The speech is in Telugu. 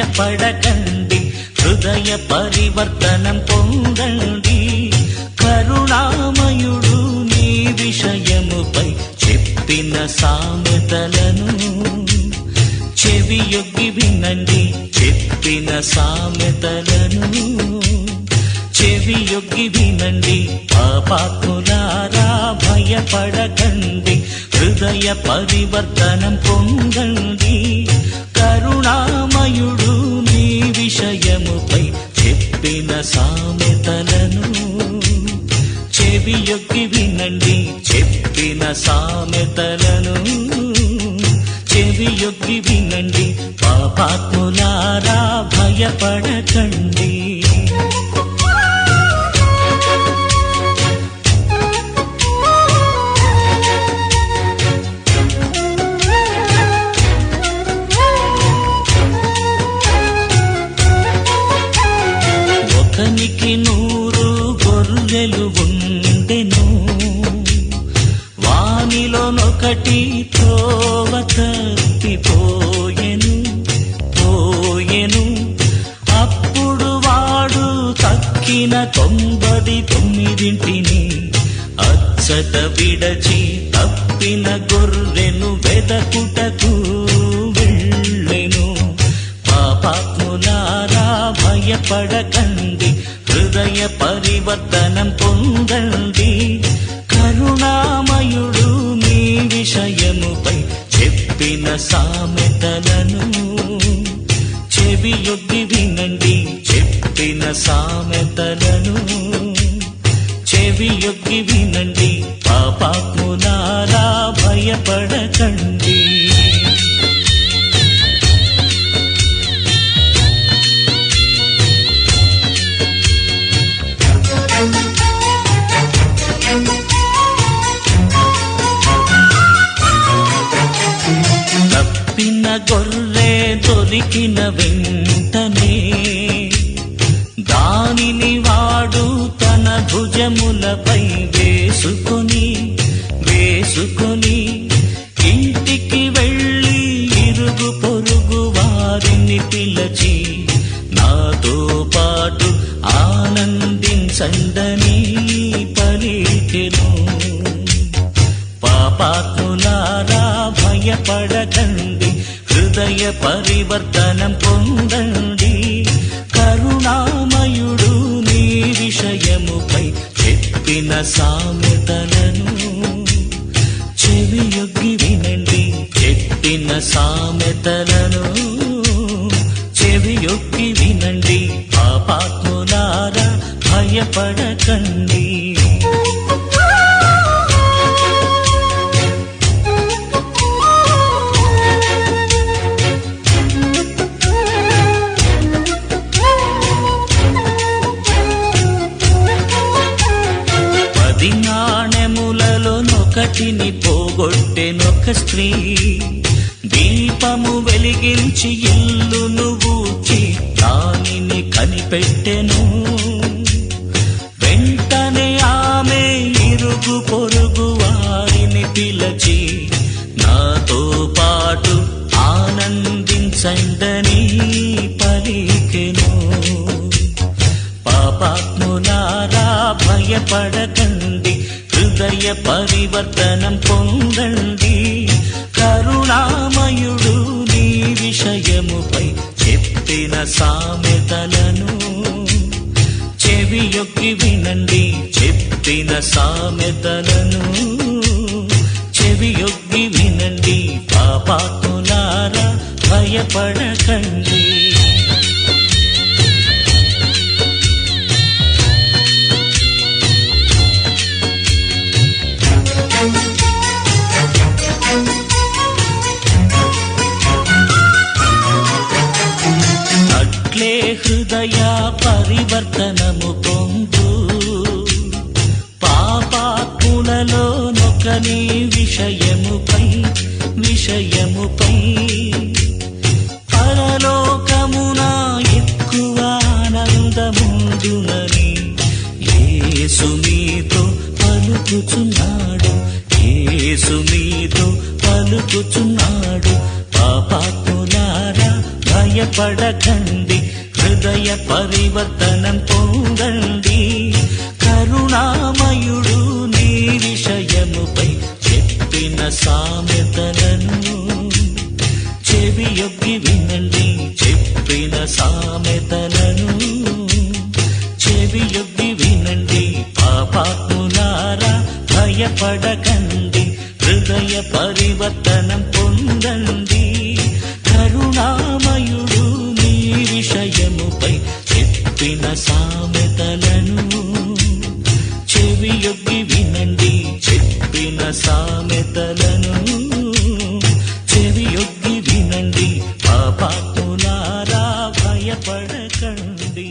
భయపడకండి, హృదయ పరివర్తనం పొందండి. కరుణామయుడు నీ విషయముపై చెప్పిన సామెతలను చెవియొగ్గి వినండి, చెప్పిన సామెతలను చెవియొగ్గి వినండి. పాపాత్ములారా భయపడకండి, హృదయ పరివర్తనం పొందండి. కరుణామయుడు నీ విషయముపై చెప్పిన సామెతలను చెవియొగ్గి వినండి, చెప్పిన సామెతలను చెవియొగ్గి వినండి. పాపాత్ములారా భయపడకండి. ఒకనికి 100 గొర్రెలు ఉండెను, వానిలోనొకటి త్రోవ తప్పిపోయెను. అప్పుడు వాడు తక్కిన 99 అచ్చట విడచి తప్పిన గొర్రెను వెదకుటకు వెళ్ళెను. పాపాత్ములారా భయపడకండి, హృదయ పరివర్తనం పొందండి. కరుణామయుడు నీ విషయముపై చెప్పిన సామెతలను చెవియొగ్గి వినండి, చెప్పిన సామెతలను చెవియొగ్గి వినండి. పాపాత్ములారా భయపడకండి. తప్పిన గొర్రె దొరికిన వెంటనే దానిని వాడు తన భుజములపై వేసుకొని ఇంటికి వెళ్ళి ఇరుగు పొరుగు వారిని పిలిచి నాతో పాటు ఆనందించండని పలికెను. పాపాత్ములారా భయపడకండి, హృదయ పరివర్తనం పొందండి. కరుణామయుడు నీ విషయముపై చెప్పిన సామెతలను చెవియొగ్గి వినండి, చెప్పిన సామెతలను చెవియొగ్గి వినండి. పాపాత్ములారా భయపడకండి. ఒకటిని పోగొట్టెనొక స్త్రీ, దీపము వెలిగించి ఇల్లును ఊడ్చి దానిని కనిపెట్టెను. వెంటనే ఆమె ఇరుగు పొరుగు వారిని పిలిచి నాతో పాటు ఆనందించండని పలికెను. పాపాత్ములారా భయపడకండి, హృదయ పరివర్తనం పొందండి. కరుణామయుడు నీ విషయముపై చెప్పిన సామెతలను చెవియొగ్గి వినండి, చెప్పిన సామెతలను చెవియొగ్గి వినండి. పాపాత్ములారా భయపడకండి. అట్లే హృదయ పరివర్తనము పొందు, పాపాత్ములలో నొకని విషయముపై పరలోకమున ఎక్కువ ఆనందముందునని యేసు మీతో పలుకుచున్నాడు, యేసు మీతో పలుకుచున్నాడు. పాపాత్ములారా భయ భయపడకండి హృదయ పరివర్తనం పొందండి కరుణామయుడు నీ విషయముపై చెప్పిన సామెతలను చెవియొగ్గి వినండి చెప్పిన సామెతలను చెవియొగ్గి వినండి పాపాత్ములారా భయపడకండి హృదయ పరివర్తనం పొందండి కరుణామయుడు నీ విషయముపై చెప్పిన సామెతలను చెవియొగ్గి వినండి చెప్పిన సామెతలను చెవియొగ్గి వినండి పాపాత్ములారా భయపడకండి